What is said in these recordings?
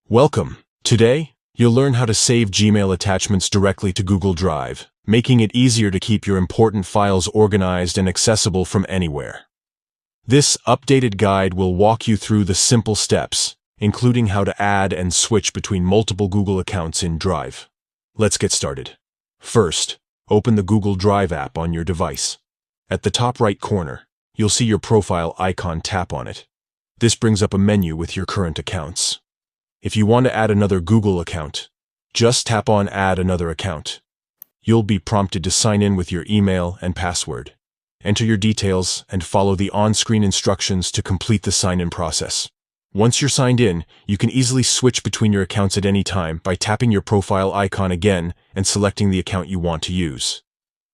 Welcome. Today, you'll learn how to save Gmail attachments directly to Google Drive, making it easier to keep your important files organized and accessible from anywhere. This updated guide will walk you through the simple steps, including how to add and switch between multiple Google accounts in Drive. Let's get started. First, open the Google Drive app on your device. At the top right corner, you'll see your profile icon. Tap on it. This brings up a menu with your current accounts. If you want to add another Google account, just tap on Add Another Account. You'll be prompted to sign in with your email and password. Enter your details and follow the on-screen instructions to complete the sign-in process. Once you're signed in, you can easily switch between your accounts at any time by tapping your profile icon again and selecting the account you want to use.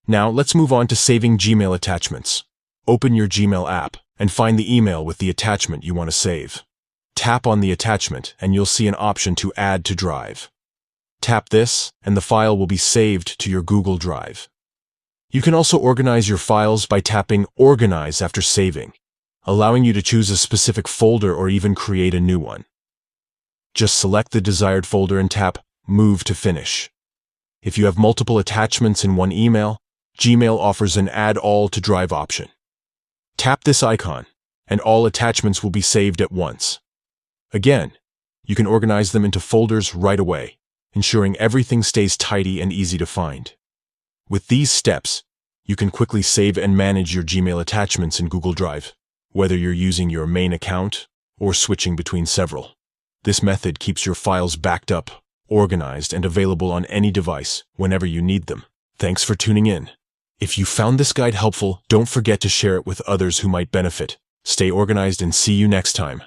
Now, let's move on to saving Gmail attachments. Open your Gmail app and find the email with the attachment you want to save. Tap on the attachment and you'll see an option to Add to Drive. Tap this and the file will be saved to your Google Drive. You can also organize your files by tapping Organize after saving, allowing you to choose a specific folder or even create a new one. Just select the desired folder and tap Move to finish. If you have multiple attachments in one email, Gmail offers an Add All to Drive option. Tap this icon, and all attachments will be saved at once. Again, you can organize them into folders right away, ensuring everything stays tidy and easy to find. With these steps, you can quickly save and manage your Gmail attachments in Google Drive, whether you're using your main account or switching between several. This method keeps your files backed up, organized, and available on any device whenever you need them. Thanks for tuning in. If you found this guide helpful, don't forget to share it with others who might benefit. Stay organized and see you next time.